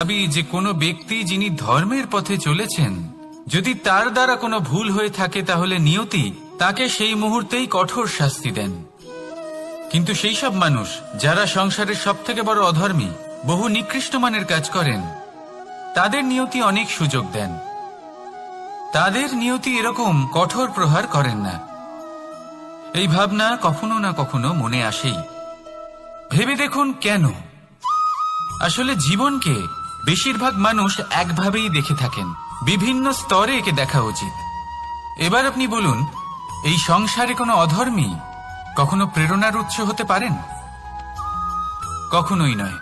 ভাবি যে কোনো ব্যক্তি যিনি ধর্মের পথে চলেছেন, যদি তার দ্বারা কোনো ভুল হয়ে থাকে তাহলে নিয়তি তাকে সেই মুহূর্তেই কঠোর শাস্তি দেন। কিন্তু সেই সব মানুষ যারা সংসারের সব থেকে বড় অধর্মী, বহু নিকৃষ্ট মানের কাজ করেন, তাদের নিয়তি অনেক সুযোগ দেন। তাদের নিয়তি এরকম কঠোর প্রহার করেন না। এই ভাবনা কখনো না কখনো মনে আসেই। ভেবে দেখুন কেন? আসলে জীবনকে বেশিরভাগ মানুষ একভাবেই দেখে থাকেন, বিভিন্ন স্তরে একে দেখা উচিত। এবার আপনি বলুন, এই সংসারে কোনো অধর্মী কখনো প্রেরণার উৎস হতে পারেন? কখনোই নয়।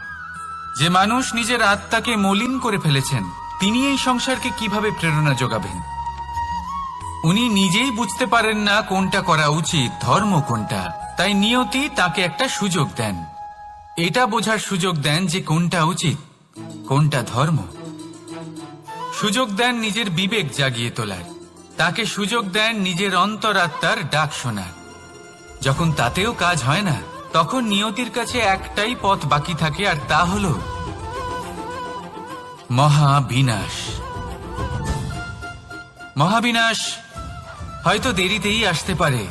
যে মানুষ নিজের আত্মাকে মলিন করে ফেলেছেন, তিনি এই সংসারকে কিভাবে প্রেরণা যোগাবেন? উনি নিজেই বুঝতে পারেন না কোনটা করা উচিত, ধর্ম কোনটা। তাই নিয়তি তাকে একটা সুযোগ দেন, এটা বোঝার সুযোগ দেন যে কোনটা উচিত, কোনটা ধর্ম। সুযোগ দেন নিজের বিবেক জাগিয়ে তোলার, তাকে সুযোগ দেন নিজের অন্তরাত্মার ডাক শোনার। যখন তাতেও কাজ হয় না, তখন নিয়তির কাছে একটাই পথ বাকি থাকে, আর তা হল মহাবিনাশ। মহাবিনাশ হয়তো দেরিতেই আসতে পারে,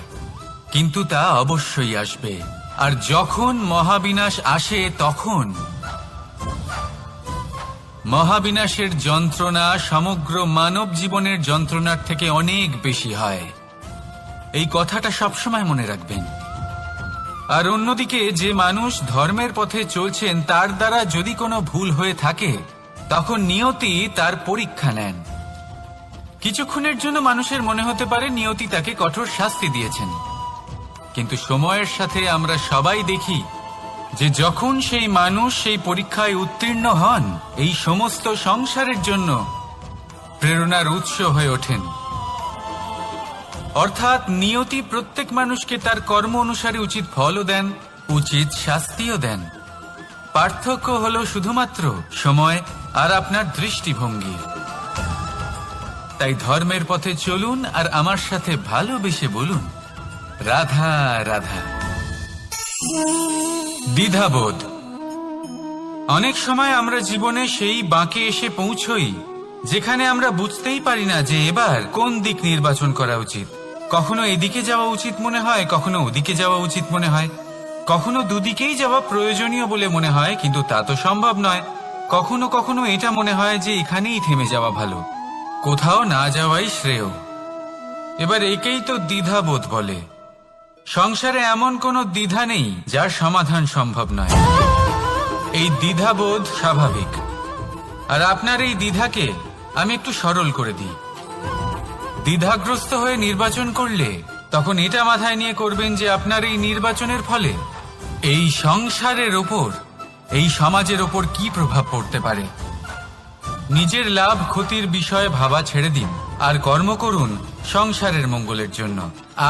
কিন্তু তা অবশ্যই আসবে। আর যখন মহাবিনাশ আসে, তখন মহাবিনাশের যন্ত্রণা সমগ্র মানব জীবনের যন্ত্রণার থেকে অনেক বেশি হয়। এই কথাটা সবসময় মনে রাখবেন। আর অন্যদিকে যে মানুষ ধর্মের পথে চলছেন, তার দ্বারা যদি কোনো ভুল হয়ে থাকে, তখন নিয়তি তার পরীক্ষা নেন। কিছুক্ষণের জন্য মানুষের মনে হতে পারে নিয়তি তাকে কঠোর শাস্তি দিয়েছেন, কিন্তু সময়ের সাথে আমরা সবাই দেখি যে যখন সেই মানুষ সেই পরীক্ষায় উত্তীর্ণ হন, এই সমস্ত সংসারের জন্য প্রেরণার উৎস হয়ে ওঠেন। অর্থাৎ নিয়তি প্রত্যেক মানুষকে তার কর্ম অনুসারে উচিত ফলও দেন, উচিত শাস্তিও দেন। পার্থক্য হলো শুধুমাত্র সময় আর আপনার দৃষ্টিভঙ্গি। তাই ধর্মের পথে চলুন আর আমার সাথে ভালোবেসে বলুন, রাধা রাধা। দ্বিধাবোধ। অনেক সময় আমরা জীবনে সেই বাঁকে এসে পৌঁছই যেখানে আমরা বুঝতেই পারি না যে এবার কোন দিক নির্বাচন করা উচিত। কখনো এদিকে যাওয়া উচিত মনে হয়, কখনো ওদিকে যাওয়া উচিত মনে হয়, কখনো দুদিকেই যাওয়া প্রয়োজনীয় বলে মনে হয়, কিন্তু তা তো সম্ভব নয়। কখনো কখনো এটা মনে হয় যে এখানেই থেমে যাওয়া ভালো, কোথাও না যাওয়াই শ্রেয়। এবার একেই তো দ্বিধাবোধ বলে। সংসারে এমন কোনো দ্বিধা নেই যার সমাধান সম্ভব নয়। এই দ্বিধাবোধ স্বাভাবিক। আর আপনার এই দ্বিধাকে আমি একটু সরল করে দিই। দ্বিধাগ্রস্ত হয়ে নির্বাচন করলে তখন এটা মাথায় নিয়ে করবেন যে আপনার এই নির্বাচনের ফলে এই সংসারের ওপর, এই সমাজের ওপর কি প্রভাব পড়তে পারে। নিজের লাভ ক্ষতির বিষয়ে ভাবা ছেড়ে দিন আর কর্ম করুন সংসারের মঙ্গলের জন্য,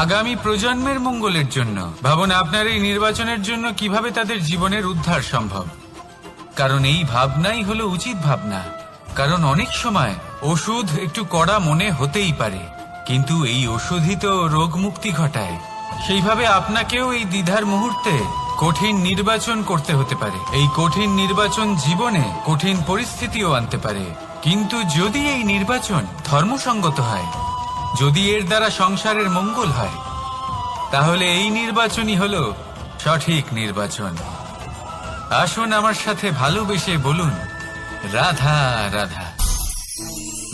আগামী প্রজন্মের মঙ্গলের জন্য। ভাবুন আপনার এই নির্বাচনের জন্য কিভাবে তাদের জীবনের উদ্ধার সম্ভব। কারণ এই ভাবনাই হলো উচিত ভাবনা। কারণ অনেক সময় ওষুধ একটু কড়া মনে হতেই পারে, কিন্তু এই ওষুধই তো রোগ মুক্তি ঘটায়। সেইভাবে আপনাকেও এই দ্বিধার মুহূর্তে কঠিন নির্বাচন করতে হতে পারে। এই কঠিন নির্বাচন জীবনে কঠিন পরিস্থিতিও আনতে পারে, কিন্তু যদি এই নির্বাচন ধর্মসঙ্গত হয়, যদি এর দ্বারা সংসারের মঙ্গল হয়, তাহলে এই নির্বাচনই হলো সঠিক নির্বাচন। আসুন আমার সাথে ভালোবেসে বলুন, রাধা রাধা।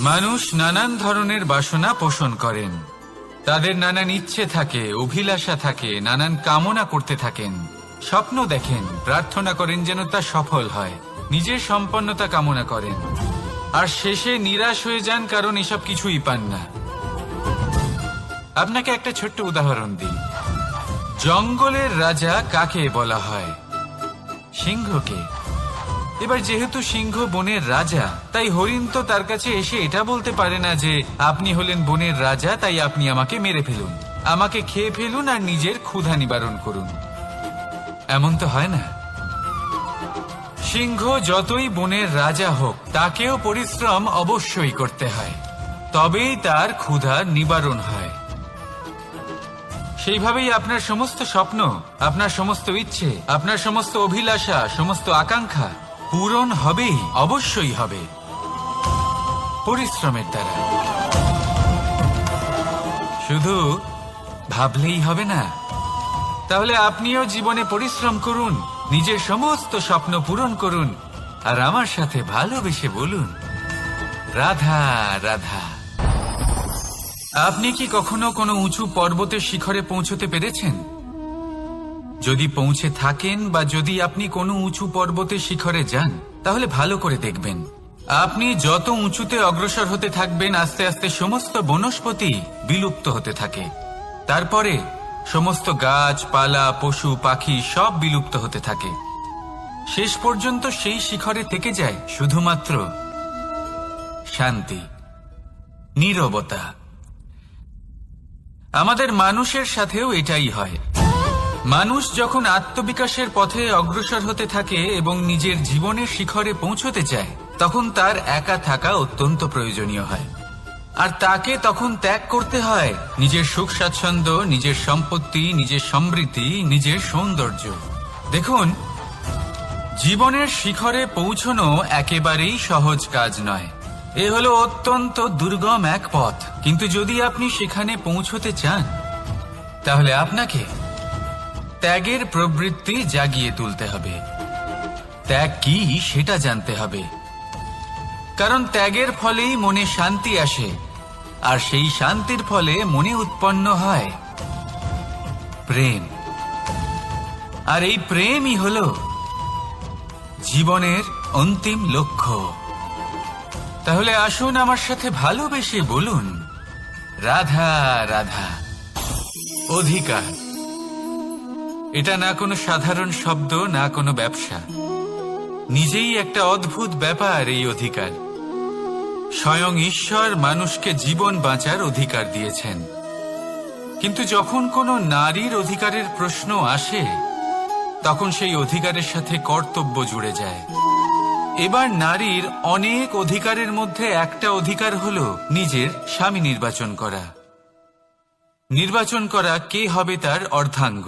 মানুষ নানান ধরনের বাসনা পোষণ করেন, তাদের নানান ইচ্ছে থাকে, অভিলাষা থাকে, নানান কামনা করতে থাকেন, স্বপ্ন দেখেন, প্রার্থনা করেন যেন তা সফল হয়, নিজের সম্পন্নতা কামনা করেন, আর শেষে নিরাশ হয়ে যান কারণ এসব কিছুই পান না। আপনাকে একটা ছোট্ট উদাহরণ দিই। জঙ্গলের রাজা কাকে বলা হয়? সিংহকে। এবার যেহেতু সিংহ বনের রাজা, তাই হরিণ তো তার কাছে এসে এটা বলতে পারে না যে আপনি হলেন বনের রাজা, তাই আপনি আমাকে মেরে ফেলুন, আমাকে খেয়ে ফেলুন আর নিজের ক্ষুধা নিবারণ করুন। এমন তো হয় না। সিংহ যতই বনের রাজা হোক, তাকেও পরিশ্রম অবশ্যই করতে হয়, তবেই তার ক্ষুধা নিবারণ হয়। সেইভাবেই আপনার সমস্ত স্বপ্ন, আপনার সমস্ত ইচ্ছে, আপনার সমস্ত অভিলাষা, সমস্ত আকাঙ্ক্ষা পূরণ হবেই, অবশ্যই হবে, পরিশ্রমের দ্বারা। শুধু ভাবলেই হবে না। তাহলে আপনিও জীবনে পরিশ্রম করুন, নিজের সমস্ত স্বপ্ন পূরণ করুন, আর আমার সাথে ভালোবেসে বলুন, রাধা রাধা। আপনি কি কখনো কোনো উঁচু পর্বতের শিখরে পৌঁছতে পেরেছেন? যদি পৌঁছে থাকেন বা যদি আপনি কোনো উঁচু পর্বতের শিখরে যান, তাহলে ভালো করে দেখবেন, আপনি যত উঁচুতে অগ্রসর হতে থাকবেন, আস্তে আস্তে সমস্ত বনস্পতি বিলুপ্ত হতে থাকে। তারপরে সমস্ত গাছপালা, পশু পাখি সব বিলুপ্ত হতে থাকে। শেষ পর্যন্ত সেই শিখরে থেকে যায় শুধুমাত্র শান্তি, নীরবতা। আমাদের মানুষের সাথেও এটাই হয়। মানুষ যখন আত্মবিকাশের পথে অগ্রসর হতে থাকে এবং নিজের জীবনের শিখরে পৌঁছতে চায়, তখন তার একা থাকা অত্যন্ত প্রয়োজনীয় হয়। আর তাকে তখন ত্যাগ করতে হয় নিজের সুখ স্বাচ্ছন্দ্য, নিজের সম্পত্তি, নিজের সমৃদ্ধি, নিজের সৌন্দর্য। দেখুন, জীবনের শিখরে পৌঁছনো একেবারেই সহজ কাজ নয়। এ হলো অত্যন্ত দুর্গম এক পথ। কিন্তু যদি আপনি সেখানে পৌঁছতে চান, তাহলে আপনাকে ত্যাগের প্রবৃত্তি জাগিয়ে তুলতে হবে। ত্যাগ কি সেটা জানতে হবে, কারণ ত্যাগের ফলেই মনে শান্তি আসে, আর সেই শান্তির ফলে মনে উৎপন্ন হয় প্রেম। আর এই প্রেমই হলো জীবনের অন্তিম লক্ষ্য। তাহলে আসুন আমার সাথে ভালোবেসে বলুন, রাধা রাধা। অধিকার, এটা না কোনো সাধারণ শব্দ, না কোনো ব্যবসা, নিজেই একটা অদ্ভুত ব্যাপার এই অধিকার। স্বয়ং ঈশ্বর মানুষকে জীবন বাঁচার অধিকার দিয়েছেন। কিন্তু যখন কোনো নারীর অধিকারের প্রশ্ন আসে, তখন সেই অধিকারের সাথে কর্তব্য জুড়ে যায়। এবার নারীর অনেক অধিকারের মধ্যে একটা অধিকার হলো নিজের স্বামী নির্বাচন করা। নির্বাচন করা কে হবে তার অর্ধাঙ্গ,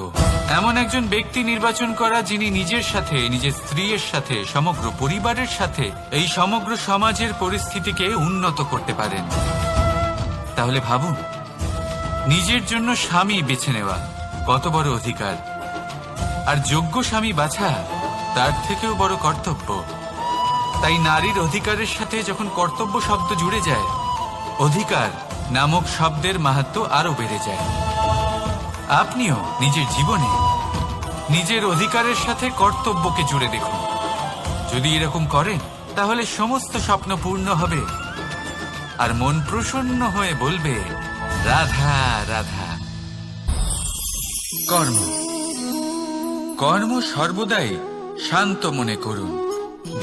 এমন একজন ব্যক্তি নির্বাচন করা যিনি নিজের সাথে, নিজের স্ত্রীর সাথে, সমগ্র পরিবারের সাথে এই সমগ্র সমাজের পরিস্থিতিকে উন্নত করতে পারেন। তাহলে ভাবুন, নিজের জন্য স্বামী বেছে নেওয়া কত বড় অধিকার, আর যোগ্য স্বামী বাছা তার থেকেও বড় কর্তব্য। তাই নারীর অধিকারের সাথে যখন কর্তব্য শব্দ জুড়ে যায়, অধিকার নামক শব্দের মাহাত্ম্য আরো বেড়ে যায়। আপনিও নিজের জীবনে নিজের অধিকারের সাথে কর্তব্যকে জুড়ে দেখুন। যদি এরকম করেন, তাহলে সমস্ত স্বপ্ন পূর্ণ হবে, আর মন প্রসন্ন হয়ে বলবে, রাধা রাধা। কর্ম, কর্ম সর্বদাই শান্ত মনে করুন।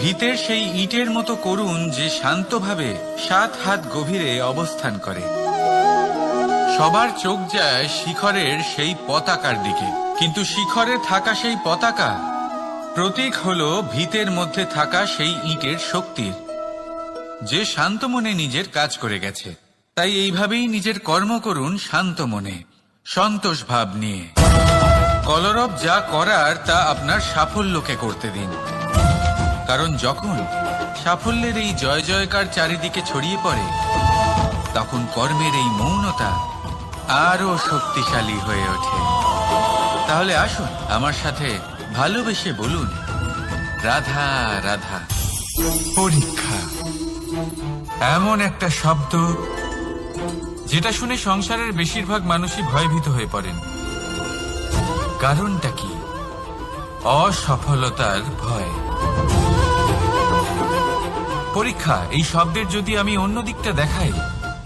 ভিতের সেই ইটের মতো করুন যে শান্তভাবে 7 হাত গভীরে অবস্থান করে। সবার চোখ যায় শিখরের সেই পতাকার দিকে, কিন্তু শিখরে থাকা সেই পতাকা প্রতীক হলো ভিতের মধ্যে থাকা সেই ইটের শক্তির, যে শান্ত মনে নিজের কাজ করে গেছে। তাই এইভাবেই নিজের কর্ম করুন শান্ত মনে, সন্তোষ ভাব নিয়ে। কলরব যা করার তা আপনার সাফল্যকে করতে দিন, কারণ যখন সাফল্যের এই জয় জয়কার চারিদিকে ছড়িয়ে পড়ে, তখন কর্মের এই মৌনতা আরো শক্তিশালী হয়ে ওঠে। তাহলে আসুন আমার সাথে ভালোবেসে বলুন, রাধা রাধা। পরীক্ষা এমন একটা শব্দ যেটা শুনে সংসারের বেশিরভাগ মানুষই ভয়ভীত হয়ে পড়েন। কারণটা কি? অসফলতার ভয়। পরীক্ষা এই শব্দের যদি আমি অন্য দিকটা দেখাই,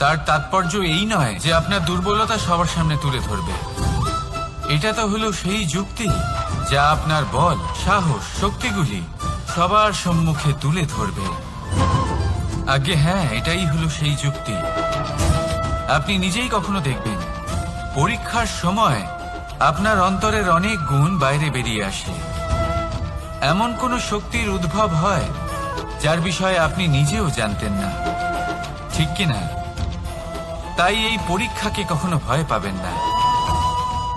তার তাৎপর্য এই নয় যে আপনার দুর্বলতা সবার সামনে তুলে ধরবে। এটা তো হলো সেই যুক্তি যা আপনার বল, সাহস, শক্তিগুলি সবার সম্মুখে তুলে ধরবে। আগে হ্যাঁ, এটাই হলো সেই যুক্তি। আপনি নিজেই কখনো দেখবেন, পরীক্ষার সময় আপনার অন্তরের অনেক গুণ বাইরে বেরিয়ে আসে। এমন কোন শক্তির উদ্ভব হয় যার বিষয়ে আপনি নিজেও জানতেন না, ঠিক কিনা? তাই এই পরীক্ষাকে কখনো ভয় পাবেন না।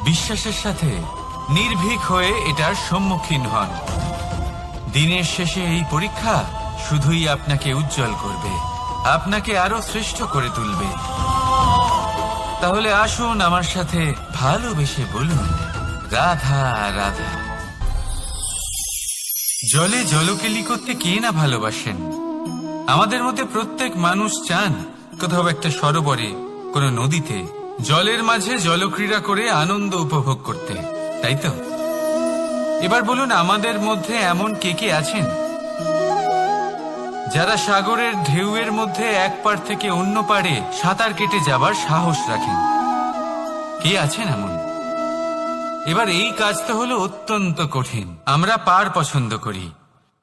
বিশ্বাসের সাথে নির্ভীক হয়ে এটার সম্মুখীন হন। দিনের শেষে এই পরীক্ষা শুধুই আপনাকে উজ্জ্বল করবে, আপনাকে আরো শ্রেষ্ঠ করে তুলবে। তাহলে আসুন আমার সাথে ভালোবেসে বলুন, রাধা রাধা। জলে জলকেলি করতে কে না ভালোবাসেন? আমাদের মধ্যে প্রত্যেক মানুষ চান কোথাও একটা সরোবরে, কোনো নদীতে, জলের মাঝে জলক্রীড়া করে আনন্দ উপভোগ করতে, তাই তো? এবার বলুন, আমাদের মধ্যে এমন কে কে আছেন যারা সাগরের ঢেউয়ের মধ্যে এক পাড় থেকে অন্য পাড়ে সাঁতার কেটে যাবার সাহস রাখেন? কে আছেন এমন? এবার এই কাজ তো হলো অত্যন্ত কঠিন। আমরা পাড় পছন্দ করি,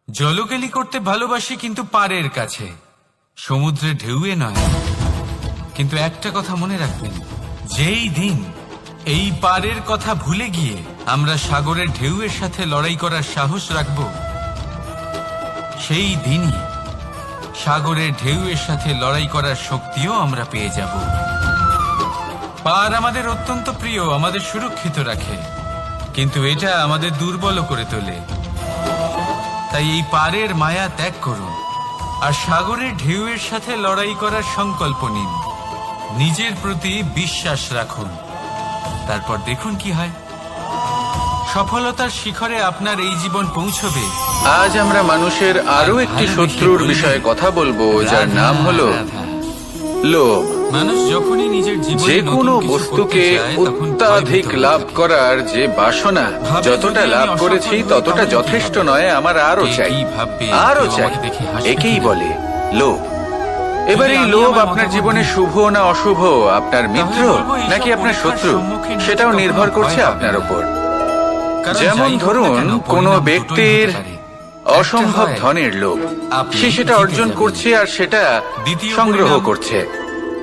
জলকেলি করতে ভালোবাসি, কিন্তু পাড়ের কাছে, সমুদ্রের ঢেউয়ে নয়। কিন্তু একটা কথা মনে রাখবেন, যেই দিন এই পাড়ের কথা ভুলে গিয়ে আমরা সাগরের ঢেউয়ের সাথে লড়াই করার সাহস রাখব, সেই দিনই সাগরের ঢেউয়ের সাথে লড়াই করার শক্তিও আমরা পেয়ে যাব। পার আমাদের অত্যন্ত প্রিয়, আমাদের সুরক্ষিত রাখে, কিন্তু এটা আমাদের দুর্বল করে তোলে। তাই এই পারের মায়া ত্যাগ করুন আর সাগরের ঢেউয়ের সাথে লড়াই করার সংকল্প নিন। নিজের প্রতি বিশ্বাস রাখুন, তারপর দেখুন কি হয়। সফলতার শিখরে আপনার এই জীবন পৌঁছবে। আজ আমরা মানুষের আরো একটি শত্রুর বিষয়ে কথা বলবো, যার নাম হলো লোভ। মানুষ যখনই নিজের জীবনে যে কোনো বস্তুকে অত্যাধিক লাভ করার যে বাসনা, যতটা লাভ করেছি ততটা যথেষ্ট নয়, আমার আরো চাই, আরো চাই, একেই বলে লোভ। এবার এই লোভ আপনার জীবনে শুভ না অশুভ, আপনার মিত্র নাকি আপনার শত্রু, সেটাও নির্ভর করছে আপনার উপর। যেমন ধরুন, কোনো ব্যক্তির অসম্ভব ধনের লোভ, সে সেটা অর্জন করছে আর সেটা সংগ্রহ করছে,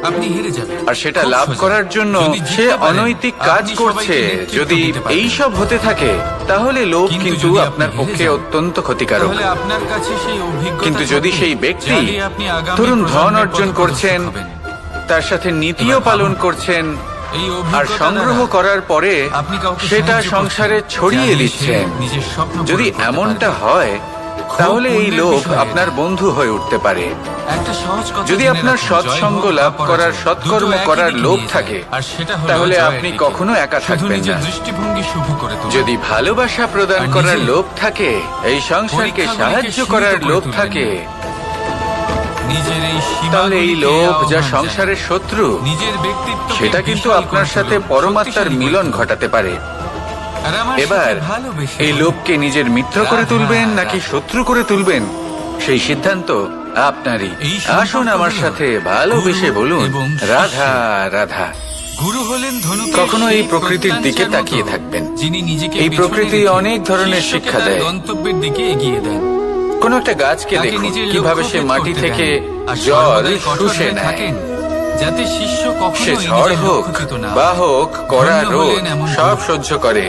আপনি হেরে যাবেন। আর সেটা লাভ করার জন্য সে অনৈতিক কাজ করছে। যদি এই সব হতে থাকে তাহলে লোভ কিন্তু আপনার পক্ষে অত্যন্ত ক্ষতিকারক। কিন্তু যদি সেই ব্যক্তি ধরুন ধন অর্জন করছেন, তার সাথে নীতিও পালন করছেন, আর সংগ্রহ করার পরে সেটা সংসারে ছড়িয়ে দিচ্ছেন, যদি এমনটা হয় তাহলে এই লোভ আপনার বন্ধু হয়ে উঠতে পারে। যদি আপনার সৎসঙ্গ লাভ করার, সৎকর্ম করার লোভ থাকে, তাহলে আপনি কখনো একা থাকবেন না। যদি ভালোবাসা প্রদান করার লোভ থাকে, এই সংসারকে সাহায্য করার লোভ থাকে, তাহলে এই লোভ যা সংসারের শত্রু, সেটা কিন্তু আপনার সাথে পরমাত্মার মিলন ঘটাতে পারে। এবার এই লোভকে নিজের মিত্র করে তুলবেন নাকি শত্রু করে তুলবেন, সেই সিদ্ধান্ত আপনারই। আসুন আমার সাথে ভালোবেসে বলুন, রাধা রাধা। গুরু হলেন ধনু। কখনো এই প্রকৃতির দিকে তাকিয়ে থাকবেন। এই প্রকৃতি অনেক ধরনের শিক্ষা দেয়, গন্তব্যের দিকে এগিয়ে দেন। কোন একটা গাছকে দেখুন কিভাবে সে মাটি থেকে জল শুষে নেয়, যাতে শিষ্য সে ঝড় হোক বা হোক, কড়া রোদ সব সহ্য করে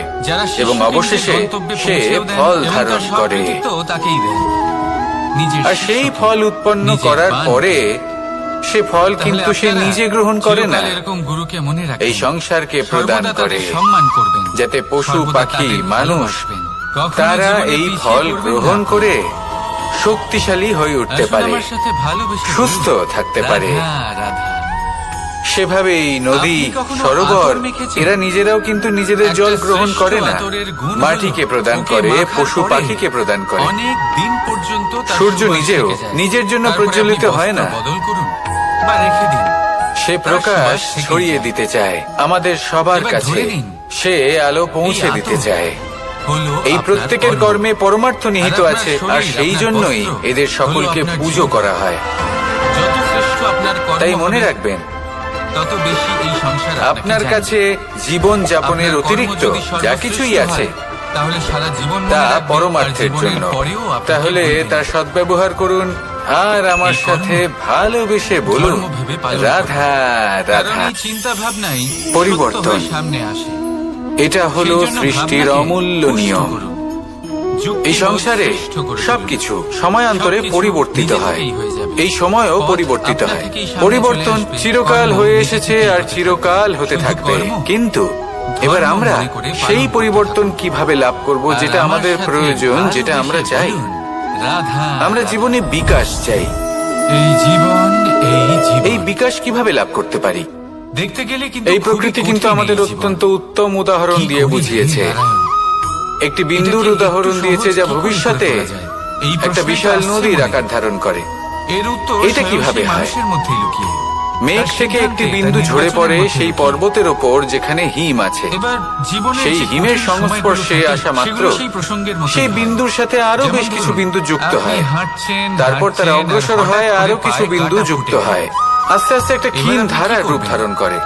এবং অবশেষে সে ফল ধারণ করে। আর সেই ফল উৎপন্ন করার পরে সে ফল কিন্তু সে নিজে গ্রহণ করে না, এই সংসারকে প্রদান করে, যাতে পশু পাখি মানুষ তারা এই ফল গ্রহণ করে শক্তিশালী হয়ে উঠতে পারে, সুস্থ থাকতে পারে। সেভাবেই নদী, সরোবর, এরা নিজেরাও কিন্তু নিজেদের জল গ্রহণ করে না, মাটিকে প্রদান করে, পশু পাখিকে প্রদান করে। সূর্য নিজেও নিজের জন্য প্রজ্বলিত হয় না, সে প্রকাশ ছড়িয়ে দিতে চায় আমাদের সবার কাছে, সে আলো পৌঁছে দিতে চায়। এই প্রত্যেকের কর্মে পরমার্থ নিহিত আছে, আর সেই জন্যই এদের সকলকে পুজো করা হয়। তাই মনে রাখবেন, তত বেশি এই সংসার আপনার কাছে জীবন যাপনের অতিরিক্ত যা কিছুই আছে, তাহলে সারা জীবন তা পরমার্থের জন্য। তাহলে তার সদ্ব্যবহার করুন আর আমার সাথে ভালোবেসে বলুন, রাধা রাধা। চিন্তা ভাবনাই পরিবর্তন সামনে আসে, এটা হলো সৃষ্টির অমূল্য নিয়ম। এই সংসারে সবকিছু সময়ান্তরে পরিবর্তিত হয়, এই সময়ও পরিবর্তিত হয়। পরিবর্তন চিরকাল হয়ে এসেছে আর চিরকাল হতে থাকবে। কিন্তু এবার আমরা সেই পরিবর্তন কিভাবে লাভ করব, যেটা আমাদের প্রয়োজন, যেটা আমরা চাই, রাধা। আমরা জীবনে বিকাশ চাই। এই জীবন, এই বিকাশ কিভাবে লাভ করতে পারি? দেখতে গেলে কিন্তু এই প্রকৃতি কিন্তু আমাদের অত্যন্ত উত্তম উদাহরণ দিয়ে বুঝিয়েছে। একটি বিন্দুর উদাহরণ দিয়েছে যা ভবিষ্যতে একটা বিশাল নদীর আকার ধারণ করে। এর উত্তর এটা কিভাবে হয়? মানুষের মধ্যেই লুকিয়ে। মেঘ থেকে একটি বিন্দু ঝরে পড়ে সেই পর্বতের ওপর যেখানে হিম আছে। এবার জীবনের সেই যে হিমের কঠিন সংস্পর্শে সময়গুলো থাকে, আসা মাত্র সেগুলো সেই প্রসঙ্গের মতো সেই হয়। বিন্দুর সাথে আরো যেমন বেশ কিছু ধরুন, বিন্দু যুক্ত আপনি হয়। হাঁটছেন, তারপর তারা হাঁটছেন, অগ্রসর আর হয় হঠাৎ আরো করে কিছু পায়ে বিন্দু কাঁটা যুক্ত ফুটে হয়। আস্তে আস্তে একটা ক্ষীণ এবার আপনি কি ধারার রূপ করবেন? ধারণ করে।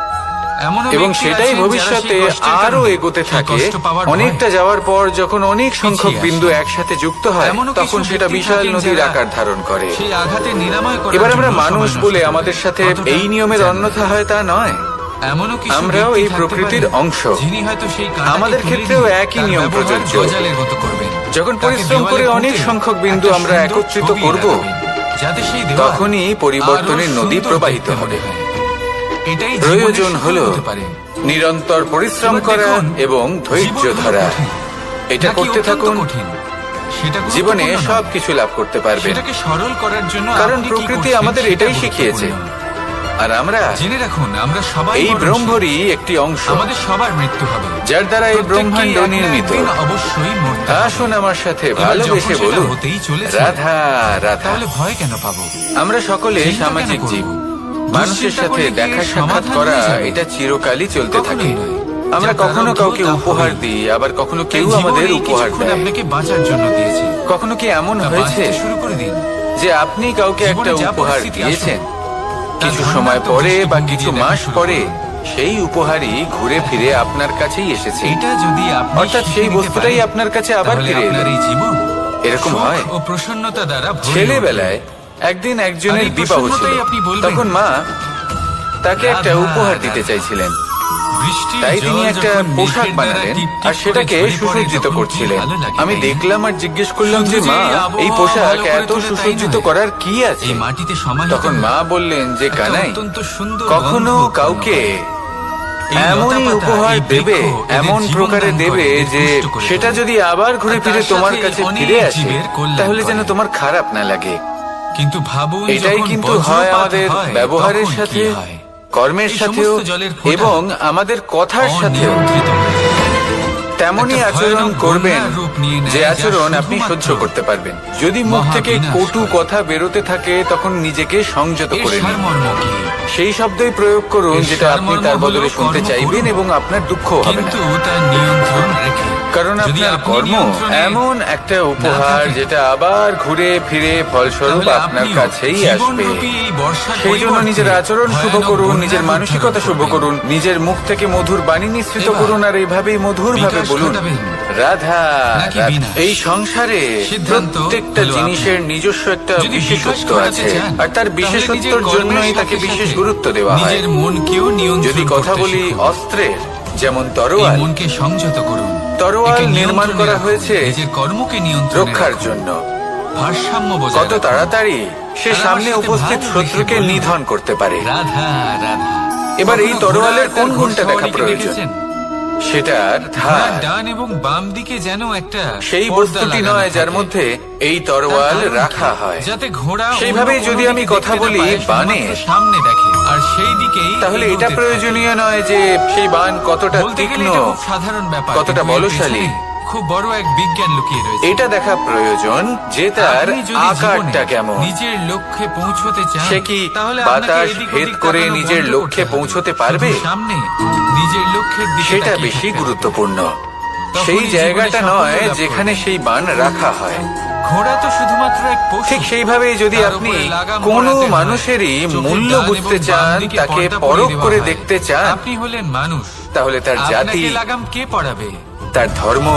এমনও এবং ব্যক্তি সেটাই আছেন যারা ভবিষ্যতে সেই কষ্টের আরো কারণে, এগোতে সেই থাকে। কষ্ট পাওয়ার অনেকটা ভয়ে যাওয়ার পর যখন অনেক সংখ্যক পিছিয়ে বিন্দু আসে। একসাথে যুক্ত হয় এমনও কিছু তখন সেটা ব্যক্তি বিশাল থাকেন নদীর যারা আকার ধারণ করে। সেই আঘাতে নিরাময় করার এবার আমরা জন্য মানুষ সময় বলে নষ্ট আমাদের করেন। সাথে কতটা এই নিয়মের জানেন? অন্যথা হয় তা নয়। এমনও কিছু আমরাও ব্যক্তি এই থাকতে প্রকৃতির পারেন, অংশ। যিনি হয়তো সেই কাঁটাকে আমাদের তুলে ক্ষেত্রেও নিয়ে একই তার নিয়ম ব্যবহার প্রযোজ্য। গজালের মতো করবেন। যখন তাকে পরিশ্রম করে দেওয়ালে অনেক পুঁতে সংখ্যক বিন্দু একটা আমরা সুন্দর একত্রিত ছবি করব, লাগাবেন, যাতে সেই দেওয়াল তখনই পরিবর্তনের আরো নদী সুন্দর প্রবাহিত দেখতে হবে। মনে হয়। এটাই প্রয়োজন জীবনের হলো সুখ হতে পারে। নিরন্তর পরিশ্রম এবার করা দেখুন, এবং ধৈর্য জীবন হলো ধরা। কঠিন, এটা নাকি করতে অত্যন্ত থাকুন, কঠিন? সেটা জীবনে গুরুত্বপূর্ণ নয়। সবকিছু লাভ করতে পারবেন। সেটাকে সরল করার জন্য কারণ আপনি কি প্রকৃতি করছেন আমাদের সেটা এটাই শিখিয়েছে। গুরুত্বপূর্ণ। আর আমরা জেনে রাখুন, আমরা সবাই এই মরণশীল। ব্রহ্মরই একটি অংশ, আমাদের সবার মৃত্যু হবে, যার দ্বারা এই প্রত্যেককেই ব্রহ্মাণ্ড একদিন নির্মিত। অবশ্যই মরতে হবে। আসুন আমার সাথে এবার ভালোবেসে যখন সেটা বলুন, হতেই চলেছে, রাধা রাধা। তাহলে ভয় কেন পাবো? আমরা সকলে চিন্তা কেন সামাজিক করব? জীব। মানুষের দুশ্চিন্তা সাথে করলে কি দেখা এর সাক্ষাৎ সমাধান করা হয়ে যাবে? এটা চিরকালই চলতে কখনোই থাকে। নয়। আমরা যা কখনো প্রারব্ধ কাউকে তা উপহার হবেই। দিই, আবার কখনো তাই কেউ জীবন আমাদের এই উপহার কিছুক্ষণ দেয়। আপনাকে বাঁচার জন্য দিয়েছে। কখনো কি এমন তা হয়েছে বাঁচতে শুরু করে দিন। যে আপনি কাউকে জীবনে একটা যা উপহার পরিস্থিতি দিয়েছেন, আসুক, কিছু তার সময় ধনাত্মক পরে বা দৃষ্টিভঙ্গি কিছু দিয়ে দেখা মাস শুরু পরে করুন। সেই উপহারই ঘুরে ফিরে আপনার কাছেই এসেছে। এটা যদি আপনি অর্থাৎ শিখে সেই নিতে বস্তুটাই পারেন, আপনার কাছে আবার তাহলে ফিরে এলো। আপনার এই জীবন এরকম সুখ হয়। ও প্রসন্নতা দ্বারা ভরে ছেলেবেলায় ওঠে। একদিন আর একজনের এই বিবাহ ছিল। প্রসন্নতাই আপনি বলবেন, তখন মা তাকে একটা রাধা, উপহার দিতে রাধা। চাইছিলেন। বৃষ্টির তাই তিনি জল একটা যখন পোশাক মেঘের দ্বারা বানালেন টিপটিপ আর করে সেটাকে ঝরে পড়ে, সুসজ্জিত তখন কি করছিলেন। ভালো লাগে, আমি তাই না? দেখলাম আর জিজ্ঞেস করলাম যে শুধু মা, যে আবহাওয়া এই পোশাক ভালো করে এত তোলে তাই সুসজ্জিত নয়। করার কি আছে? এই মাটিতে সমাহিত তখন মা বললেন যে একটা কানাই, অত্যন্ত সুন্দর কখনো গন্ধ উৎপন্ন কাউকে করে। এই এমনই লতাপাতা, উপহার এই দেবে, বৃক্ষ এদের এমন জীবন প্রকারে দান দেবে করে, এদের যে পুষ্ট করে সেটা তোলে। যদি আবার ঘুরে আর ফিরে তার তোমার সাথে কাছে অনেক ফিরে আসে, জীবের কল্যাণ তাহলে যেন করে। তোমার খারাপ না লাগে। কিন্তু ভাবুন, এটাই যখন কিন্তু বজ্রপাত হয় আমাদের হয়, ব্যবহারের তখন সাথে, কি হয়? কর্মের এই সাথেও সমস্ত জলের ফোঁটা এবং আমাদের কথার সাথেও অনিয়ন্ত্রিত হয়ে যায়। তেমনই একটা আচরণ ভয়ানক করবেন বন্যার রূপ নিয়ে নেয়, যে যা আচরণ আপনি শুধুমাত্র সহ্য করতে পারবেন। যদি মুখ থেকে মহাবিনাশ কটু হয়। কথা বেরোতে থাকে তখন নিজেকে সংযত এর করে নিন। সারমর্ম কি? সেই শব্দই প্রয়োগ করুন এর যেটা আপনি সারমর্ম তার হলো বদলে শুনতে কর্ম চাইবেন করুন। এবং আপনার দুঃখ হবে না। কিন্তু তার নিয়ন্ত্রণ রেখে। কারণ যদি আপনার আপনি কর্ম নিয়ন্ত্রণে এমন একটা উপহার থাকেন, যেটা আবার ঘুরে ফিরে ফলস্বরূপ তাহলে আপনার আপনিও কাছেই আসবে। জীবনরূপী এই বর্ষার সেই জন্য পরিবর্তে নিজের আচরণ শুভ ভয়ানক করুন, বন্যার নিজের রূপ মানসিকতা ধারণ শুভ করবেন। করুন, নিজের মুখ থেকে মধুর বাণী নিঃসৃত এবার করুন আর এইভাবেই মধুর ভাবে বিকাশ বলুন, ঘটাবেন রাধা নাকি রাধা। বিনাশ? এই সংসারে সিদ্ধান্ত প্রত্যেকটা হলো জিনিসের নিজস্ব একটা যদি বিকাশ বিশেষত্ব ঘটাতে আছে, চান, আর তার তাহলে বিশেষত্বর নিজের কর্মের জন্যই তাকে সাথে বিশেষ সাথে গুরুত্ব দেওয়া হয়। নিজের মনকেও নিয়ন্ত্রণ যদি কথা করতে বলি শিখুন। অস্ত্রের, যেমন এই তরোয়াল, মনকে সংযত করুন। তরোয়াল একে নির্মাণ নিয়ন্ত্রণে করা রাখুন। হয়েছে নিজের কর্মকে নিয়ন্ত্রণে রক্ষার রাখুন। জন্য। ভারসাম্য বজায় কত রাখুন। তাড়াতাড়ি সে আর আমার সামনে সাথে উপস্থিত ভালো শত্রুকে লেগে বলুন, নিধন করতে পারে। রাধা রাধা। এবার এই কখনো তরোয়ালের ঘোড়া কোন তার গুণটা দেখা ঘোড়সওয়ারিকে প্রয়োজন? দেখেছেন? সেটার ঘোড়ার ধার। ডান এবং বাম দিকে যেন একটা সেই পর্দা বস্তুটি লাগানো নয় যার থাকে। মধ্যে এই তার তরোয়াল কারণ কি? রাখা হয়। যাতে ঘোড়া সেইভাবেই অন্য যদি কোনো আমি দিকে কথা দেখতে না বলি পায়, বানে, শুধুমাত্র সামনে দেখে আর সেই দিকেই তাহলে এগোতে এটা থাকে। প্রয়োজনীয় নয় যে সেই বান কতটা বলতে গেলে তীক্ষ্ণ, এটা খুব সাধারণ ব্যাপার, কতটা কিন্তু এর বলশালী। পেছনে খুব বড় এক বিজ্ঞান লুকিয়ে রয়েছে। এটা দেখা প্রয়োজন যে তার আপনি যদি আকারটা জীবনে কেমন। নিজের লক্ষ্যে পৌঁছতে চান, সে কি তাহলে আপনাকে বাতাস এদিক ভেদ ওদিক করে তাকানো নিজের বন্ধ লক্ষ্যে করতে হবে। পৌঁছতে পারবে? শুধু সামনে নিজের লক্ষ্যের দিকে সেটা তাকিয়ে বেশি থাকতে হবে। গুরুত্বপূর্ণ। তখনই সেই জীবনে জায়গাটা সাফল্য নয় লাভ যেখানে করবেন। সেই বান রাখা হয়। ঘোড়া তো শুধুমাত্র এক পশু। ঠিক সেইভাবেই যদি তার আপনি উপরে লাগাম কোনো পরাতে হয়, মানুষেরই চোখের মূল্য ডান বুঝতে এবং বাম চান, দিকে তাকে পর্দা পরখ পরিয়ে দেওয়া করে হয়। দেখতে চান, আপনি হলেন মানুষ, তাহলে তার জাতি, আপনাকে লাগাম কে পড়াবে? তার ধর্ম,